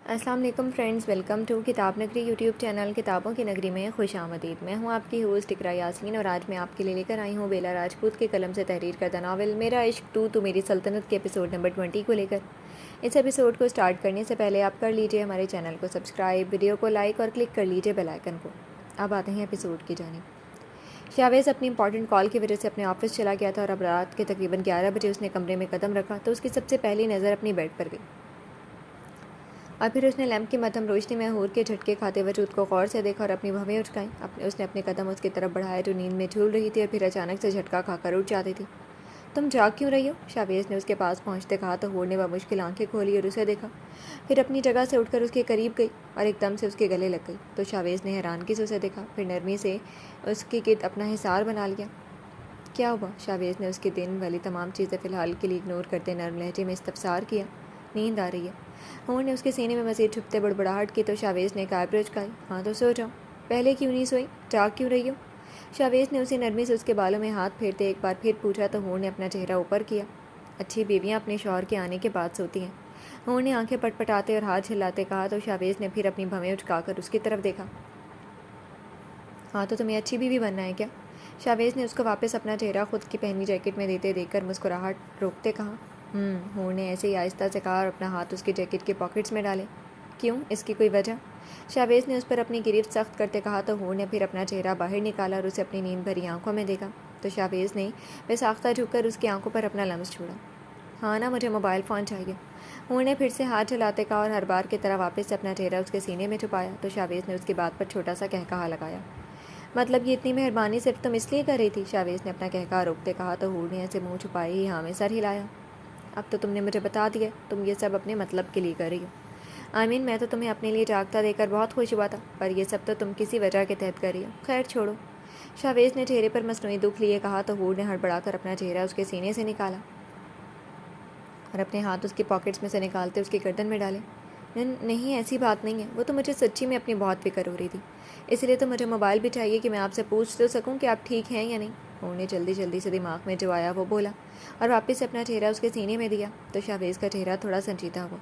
السلام علیکم friends, welcome to کتاب نگری یوٹیوب چینل کتابوں کی نگری میں خوش آمدید۔ میں ہوں آپ کی ہوسٹ اقرا یاسین اور آج میں آپ کے لیے لے کر آئی ہوں بیلا راجپوت کے قلم سے تحریر کردہ ناول میرا عشق تو میری سلطنت کے ایپیسوڈ نمبر 20 کو لے کر۔ اس ایپیسوڈ کو سٹارٹ کرنے سے پہلے آپ کر لیجئے ہمارے چینل کو سبسکرائب، ویڈیو کو لائک اور کلک کر لیجئے بیل آئیکن کو۔ اب آتے ہیں ایپیسوڈ کی جانب۔ شاویز اپنی امپورٹنٹ کال کی وجہ سے اپنے آفس چلا گیا تھا اور اب رات کے تقریباً 11 بجے اس نے کمرے میں قدم رکھا تو اس کی سب سے پہلی نظر اپنی بیڈ پر گئی، اور پھر اس نے لیمپ کی مدھم روشنی میں حور کے جھٹکے کھاتے وجود کو غور سے دیکھا اور اپنی بھویں اچکائیں۔ اس نے اپنے قدم اس کی طرف بڑھائے جو نیند میں جھول رہی تھی اور پھر اچانک سے جھٹکا کھا کر اٹھ جاتی تھی۔ تم جاگ کیوں رہی ہو؟ شاویز نے اس کے پاس پہنچتے کہا تو حور نے بمشکل آنکھیں کھولی اور اسے دیکھا، پھر اپنی جگہ سے اٹھ کر اس کے قریب گئی اور ایک دم سے اس کے گلے لگ گئی تو شاویز نے حیرانگی سے اسے دیکھا، پھر نرمی سے اس کی گرد اپنا حصار بنا لیا۔ کیا ہوا؟ شاویز نے اس کی دن والی تمام چیزیں فی الحال کے لیے اگنور کرتے نرم لہجے میں استفسار کیا۔ نیند آ رہی ہے، حور نے اس کے سینے میں مزید چھپتے بڑبڑاہٹ کی تو شاویز نے ایک آئی برو اچکائی۔ ہاں تو سو جاؤ، پہلے کیوں نہیں سوئی؟ جاگ کیوں رہی ہو؟ شاویز نے اسی نرمی سے اس کے بالوں میں ہاتھ پھیرتے ایک بار پھر پوچھا تو حور نے اپنا چہرہ اوپر کیا۔ اچھی بیویاں اپنے شوہر کے آنے کے بعد سوتی ہیں، حور نے آنکھیں پٹ پٹاتے اور ہاتھ ہلاتے کہا تو شاویز نے پھر اپنی بھویں اچکا کر اس کی طرف دیکھا۔ ہاں تو تمہیں اچھی بیوی بننا ہے کیا؟ شاویز نے اس کو واپس اپنا چہرہ خود کی پہنی جیکٹ میں دیتے دیکھ کر مسکراہٹ روکتے کہا۔ حور نے ایسے ہی آہستہ سے کہا اور اپنا ہاتھ اس کی جیکٹ کے پاکٹس میں ڈالے۔ کیوں؟ اس کی کوئی وجہ؟ شاویز نے اس پر اپنی گرفت سخت کرتے کہا تو حور نے پھر اپنا چہرہ باہر نکالا اور اسے اپنی نیند بھری آنکھوں میں دیکھا تو شاویز نے بے ساختہ جھک کر اس کی آنکھوں پر اپنا لمس چھوڑا۔ ہاں نا، مجھے موبائل فون چاہیے، حور نے پھر سے ہاتھ چلاتے کہا اور ہر بار کی طرح واپس سے اپنا چہرہ اس کے سینے میں چھپایا تو شاویز نے اس کی بات پر چھوٹا سا کہکہا لگایا۔ مطلب یہ اتنی مہربانی صرف تم اس لیے کر رہی تھی؟ شاویز نے اپنا کہکہا روکتے کہا تو حور نے ایسے منہ چھپائے ہی ہاں میں سر ہلایا۔ اب تو تم نے مجھے بتا دیا تم یہ سب اپنے مطلب کے لیے کر رہی ہو۔ میں تو تمہیں اپنے لیے جاگتا دیکھ کر بہت خوش ہوا تھا، پر یہ سب تو تم کسی وجہ کے تحت کر رہی ہو۔ خیر چھوڑو، شاویز نے چہرے پر مصنوعی دکھ لیے کہا تو حور نے ہڑبڑا کر اپنا چہرہ اس کے سینے سے نکالا اور اپنے ہاتھ اس کی پاکٹس میں سے نکالتے اس کی گردن میں ڈالے۔ نہیں، ایسی بات نہیں ہے، وہ تو مجھے سچی میں اپنی بہت فکر ہو رہی تھی، اس لیے تو مجھے موبائل بھی چاہیے کہ میں آپ سے پوچھ تو سکوں کہ آپ ٹھیک ہیں یا نہیں۔ حور نے جلدی جلدی سے دماغ میں جو آیا وہ بولا اور واپس اپنا چہرہ اس کے سینے میں دیا تو شاویز کا چہرہ تھوڑا سنجیدہ ہوا۔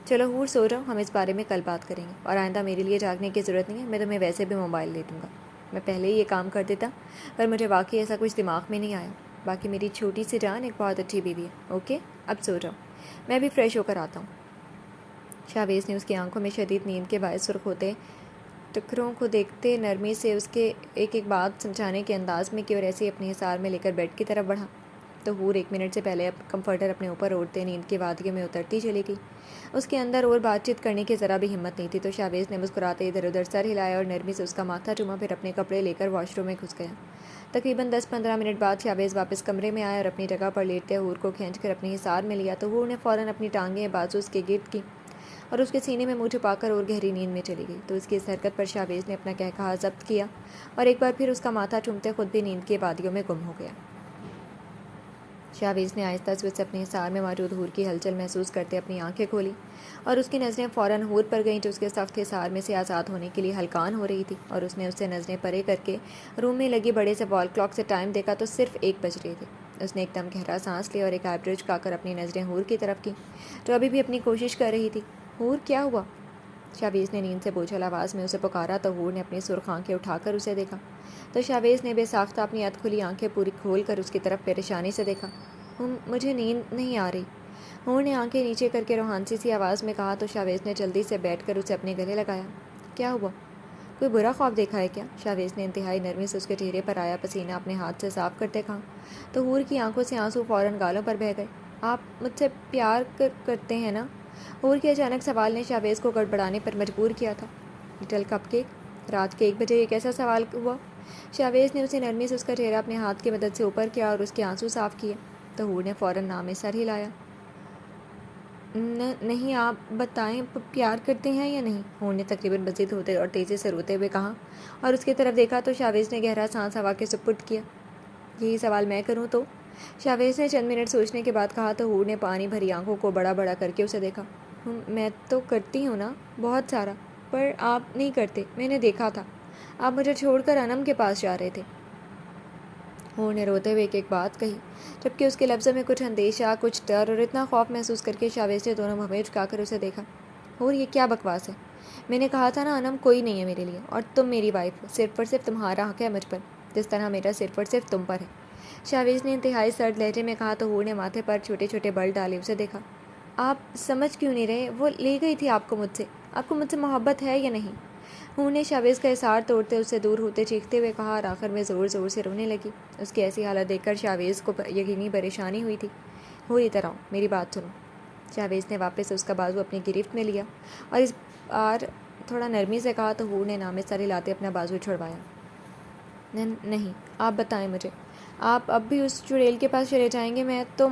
چلو حور سو جاؤ، ہم اس بارے میں کل بات کریں گے اور آئندہ میرے لیے جاگنے کی ضرورت نہیں ہے، میں تمہیں ویسے بھی موبائل دے دوں گا۔ میں پہلے ہی یہ کام کر دیتا پر مجھے واقعی ایسا کچھ دماغ میں نہیں آیا۔ باقی میری چھوٹی سی جان ایک بہت اچھی بیوی ہے۔ اوکے، اب سو جاؤ، میں بھی فریش ہو کر آتا ہوں۔ شاویز نے اس کی آنکھوں میں شدید نیند کے باعث سرخ ہوتے ٹکروں کو دیکھتے نرمی سے اس کے ایک ایک بات سمجھانے کے انداز میں کی اور ایسے ہی اپنے حصار میں لے کر بیڈ کی طرف بڑھا تو حور 1 منٹ سے پہلے کمفرٹر اپنے اوپر اوڑھتے نیند کی وادیوں میں اترتی چلی گئی۔ اس کے اندر اور بات چیت کرنے کی ذرا بھی ہمت نہیں تھی تو شاویز نے مسکراتے ادھر ادھر سر ہلایا اور نرمی سے اس کا ماتھا چوما، پھر اپنے کپڑے لے کر واش روم میں گھس گیا۔ تقریباً 10-15 منٹ بعد شاویز واپس کمرے میں آیا اور اپنی جگہ پر لیٹتے حور کو کھینچ کر اپنے حصار میں لیا تو حور نے فوراً اپنی ٹانگیں بازو اس کے گرد کی اور اس کے سینے میں منہ چھپا کر اور گہری نیند میں چلی گئی تو اس کی اس حرکت پر شاویز نے اپنا کہکہا ضبط کیا اور ایک بار پھر اس کا ماتھا چومتے خود بھی نیند کی وادیوں میں گم ہو گیا۔ شاویز نے آہستہ سے اپنے حصار میں موجود حور کی ہلچل محسوس کرتے اپنی آنکھیں کھولی اور اس کی نظریں فوراً حور پر گئیں جو اس کے سخت حصار میں سے آزاد ہونے کے لیے ہلکان ہو رہی تھی اور اس نے اس سے نظریں پرے کر کے روم میں لگی بڑے سے وال کلاک سے ٹائم دیکھا تو صرف 1 بج رہے تھے۔ اس نے ایک دم گہرا سانس لیا اور ایک آئی برو اچکا کر اپنی نظریں حور کی طرف کی جو ابھی بھی اپنی کوشش کر رہی تھی۔ حور کیا ہوا؟ شاویز نے نیند سے بوجھل آواز میں اسے پکارا تو حور نے اپنی سرخ آنکھیں اٹھا کر اسے دیکھا تو شاویز نے بے ساختہ اپنی ادھ کھلی آنکھیں پوری کھول کر اس کی طرف پریشانی سے دیکھا۔ مجھے نیند نہیں آ رہی، حور نے آنکھیں نیچے کر کے روحانسی سی آواز میں کہا تو شاویز نے جلدی سے بیٹھ کر اسے اپنے گلے لگایا۔ کیا ہوا؟ کوئی برا خواب دیکھا ہے کیا؟ شاویز نے انتہائی نرمی سے اس کے چہرے پر آیا پسینہ اپنے ہاتھ سے صاف کرتے کہا تو حور کی آنکھوں سے آنسو فوراً گالوں پر بہہ گئے۔ آپ مجھ سے پیار کرتے ہیں نا؟ حور کے اچانک سوال نے شاویز کو گڑبڑانے پر مجبور کیا تھا۔ لٹل کپ کیک، رات کے 1 بجے یہ کیسا سوال ہوا؟ شاویز نے اسے نرمی سے اس کا چہرہ اپنے ہاتھ کی مدد سے اوپر کیا اور اس کے آنسو صاف کیے تو حور نے فوراً نام میں سر ہلایا۔ نہیں، آپ بتائیں پیار کرتے ہیں یا نہیں؟ حور نے تقریباً مزید ہوتے اور تیزی سے روتے ہوئے کہا اور اس کی طرف دیکھا تو شاویز نے گہرا سانس ہوا کے سپرد کیا۔ یہی سوال میں کروں تو؟ شاویز نے چند منٹ سوچنے کے بعد کہا تو حور نے پانی بھری آنکھوں کو بڑا بڑا کر کے اسے دیکھا۔ میں تو کرتی ہوں نا، بہت سارا، پر آپ نہیں کرتے، میں نے دیکھا تھا، آپ مجھے چھوڑ کر انم کے پاس جا رہے تھے۔ حور نے روتے ہوئے ایک بات کہی جبکہ اس کے لفظوں میں کچھ اندیشہ، کچھ ڈر اور اتنا خوف محسوس کر کے شاویز نے دونوں بھویں اچکا کر اسے دیکھا۔ اور یہ کیا بکواس ہے؟ میں نے کہا تھا نا انم کوئی نہیں ہے میرے لیے، اور تم میری وائف ہو، صرف اور صرف تمہارا حق ہے مجھ پر، جس طرح میرا صرف اور صرف تم پر ہے۔ شاویز نے انتہائی سرد لہجے میں کہا تو ہور نے ماتھے پر چھوٹے چھوٹے بل ڈالے اسے دیکھا۔ آپ سمجھ کیوں نہیں رہے؟ وہ لے گئی تھی آپ کو مجھ سے، آپ کو مجھ سے محبت ہے یا نہیں؟ ہور نے شاویز کا احسار توڑتے اس سے دور ہوتے چیختے ہوئے کہا، اور آخر میں زور زور سے رونے لگی۔ اس کی ایسی حالت دیکھ کر شاویز کو یقینی پریشانی ہوئی تھی۔ ہور ادھر آؤ، میری بات سنو۔ شاویز نے واپس اس کا بازو اپنی گرفت میں لیا اور اس بار تھوڑا نرمی سے کہا تو ہور نے نامے سر ہلاتے اپنا بازو چھڑوایا۔ نہیں، آپ بتائیں مجھے، آپ اب بھی اس چڑیل کے پاس چلے جائیں گے؟ میں تو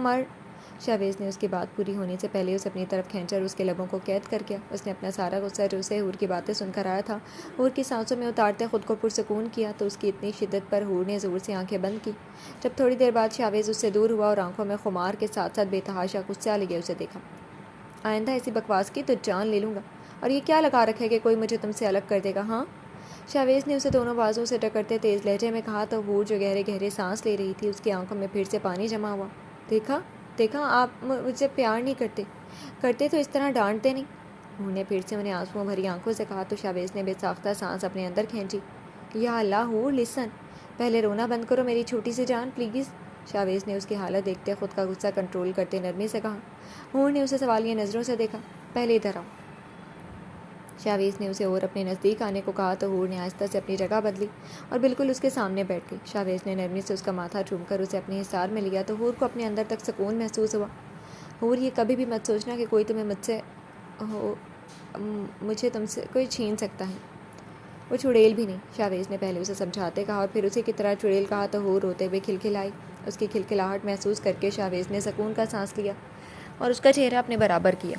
شاویز نے اس کی بات پوری ہونے سے پہلے اسے اپنی طرف کھینچا اور اس کے لبوں کو قید کر کیا۔ اس نے اپنا سارا غصہ جو اسے ہور کی باتیں سن کر آیا تھا ہور کی سانسوں میں اتارتے خود کو پرسکون کیا، تو اس کی اتنی شدت پر ہور نے زور سے آنکھیں بند کی۔ جب تھوڑی دیر بعد شاویز اس سے دور ہوا اور آنکھوں میں خمار کے ساتھ ساتھ بے تحاشا غصہ لگے اسے دیکھا۔ آئندہ ایسی بکواس کی تو جان لے لوں گا، اور یہ کیا لگا رکھے کہ کوئی مجھے تم سے الگ کر دے گا؟ ہاں، شاویز نے اسے دونوں بازوؤں سے ٹکرتے تیز لہجے میں کہا تو ہور جو گہرے گہرے سانس لے رہی تھی اس کی آنکھوں میں پھر سے پانی جمع ہوا۔ دیکھا آپ مجھے پیار نہیں کرتے تو اس طرح ڈانٹتے نہیں؟ ہور نے پھر سے انہیں آنسوؤں بھری آنکھوں سے کہا تو شاویز نے بے ساختہ سانس اپنے اندر کھینچی۔ یا اللہ ہور لسن، پہلے رونا بند کرو میری چھوٹی سی جان، پلیز۔ شاویز نے اس کی حالت دیکھتے خود کا غصہ کنٹرول کرتے نرمی سے کہا۔ ہور نے اسے سوالیہ نظروں سے دیکھا۔ پہلے ادھر آؤ۔ شاویز نے اسے اور اپنے نزدیک آنے کو کہا تو ہور نے آہستہ سے اپنی جگہ بدلی اور بالکل اس کے سامنے بیٹھ گئی۔ شاویز نے نرمی سے اس کا ماتھا چوم کر اسے اپنے حصار میں لیا تو ہور کو اپنے اندر تک سکون محسوس ہوا۔ ہور، یہ کبھی بھی مت سوچنا کہ کوئی تمہیں مجھے تم سے کوئی چھین سکتا ہے۔ وہ چڑیل بھی نہیں، شاویز نے پہلے اسے سمجھاتے کہا اور پھر اسی کی طرح چڑیل کہا تو ہور روتے ہوئے کھلکھلائی۔ اس کی کھلکھلاہٹ محسوس کر کے شاویز نے سکون کا سانس لیا اور اس کا چہرہ اپنے برابر کیا۔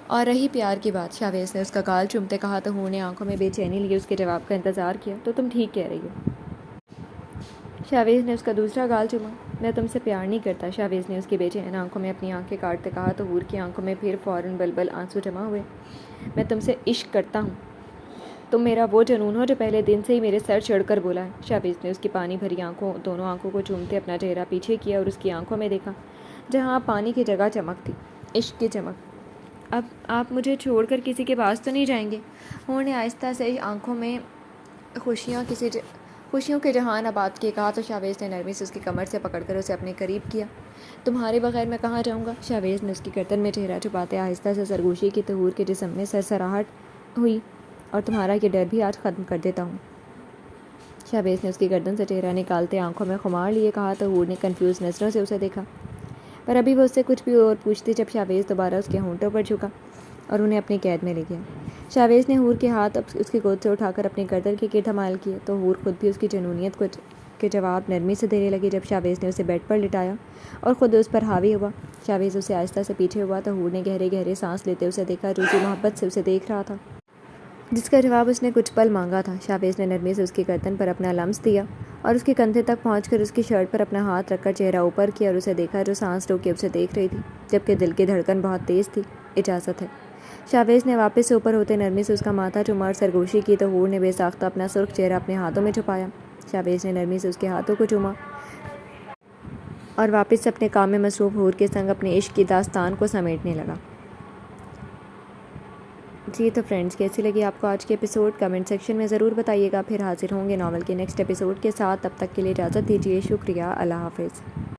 اور رہی پیار کی بات، شاویز نے اس کا گال چومتے کہا تو ہور نے آنکھوں میں بے چینی لیے اس کے جواب کا انتظار کیا۔ تو تم ٹھیک کہہ رہی ہو۔ شاویز نے اس کا دوسرا گال چوما۔ میں تم سے پیار نہیں کرتا، شاویز نے اس کی بے چین آنکھوں میں اپنی آنکھیں کاٹتے کہا تو ہور کی آنکھوں میں پھر فوراً بلبل آنسو جمع ہوئے۔ میں تم سے عشق کرتا ہوں، تم میرا وہ جنون ہو جو پہلے دن سے ہی میرے سر چڑھ کر بولا ہے۔ شاویز نے اس کی پانی بھری دونوں آنکھوں کو چومتے اپنا چہرہ پیچھے کیا اور اس کی آنکھوں میں دیکھا جہاں پانی کی جگہ چمک تھی، عشق کی چمک۔ اب آپ مجھے چھوڑ کر کسی کے پاس تو نہیں جائیں گے؟ ہور نے آہستہ سے آنکھوں میں خوشیوں کے جہان آباد کیے کہا تو شاویز نے نرمی سے اس کی کمر سے پکڑ کر اسے اپنے قریب کیا۔ تمہارے بغیر میں کہاں جاؤں گا؟ شاویز نے اس کی گردن میں چہرہ چھپاتے آہستہ سے سرگوشی کی تو ہور کے جسم میں سرسراہٹ ہوئی۔ اور تمہارا یہ ڈر بھی آج ختم کر دیتا ہوں۔ شاویز نے اس کی گردن سے چہرہ نکالتے آنکھوں میں خمار لیے کہا تو ہور نے کنفیوز نظروں سے اسے دیکھا، پر ابھی وہ اس سے کچھ بھی اور پوچھتی جب شاویز دوبارہ اس کے ہونٹوں پر جھکا اور انہیں اپنی قید میں لے گیا۔ شاویز نے ہور کے ہاتھ اس کی گود سے اٹھا کر اپنی گردن کے گرد حمال کیے تو ہور خود بھی اس کی جنونیت کے جواب نرمی سے دینے لگی جب شاویز نے اسے بیڈ پر لٹایا اور خود اس پر حاوی ہوا۔ شاویز اسے آہستہ سے پیچھے ہوا تو ہور نے گہرے گہرے سانس لیتے اسے دیکھا جو اسی محبت سے اسے دیکھ رہا تھا جس کا جواب اس نے کچھ پل مانگا تھا۔ شاویز نے نرمی سے اس کی گردن پر اپنا لمس دیا اور اس کے کندھے تک پہنچ کر اس کی شرٹ پر اپنا ہاتھ رکھ کر چہرہ اوپر کیا اور اسے دیکھا جو سانس روکے اسے دیکھ رہی تھی جبکہ دل کی دھڑکن بہت تیز تھی۔ اجازت ہے۔ شاویز نے واپس سے اوپر ہوتے نرمی سے اس کا ماتھا چوما اور سرگوشی کی تو ہور نے بے ساختہ اپنا سرخ چہرہ اپنے ہاتھوں میں چھپایا۔ شاویز نے نرمی سے اس کے ہاتھوں کو چوما اور واپس اپنے کام میں مصروف ہور کے سنگ اپنے عشق کی داستان کو سمیٹنے لگا۔ جی تو فرینڈز، کیسی لگی آپ کو آج کی ایپیسوڈ؟ کمنٹ سیکشن میں ضرور بتائیے گا۔ پھر حاضر ہوں گے ناول کے نیکسٹ ایپیسوڈ کے ساتھ، تب تک کے لیے اجازت دیجیے۔ شکریہ، اللہ حافظ۔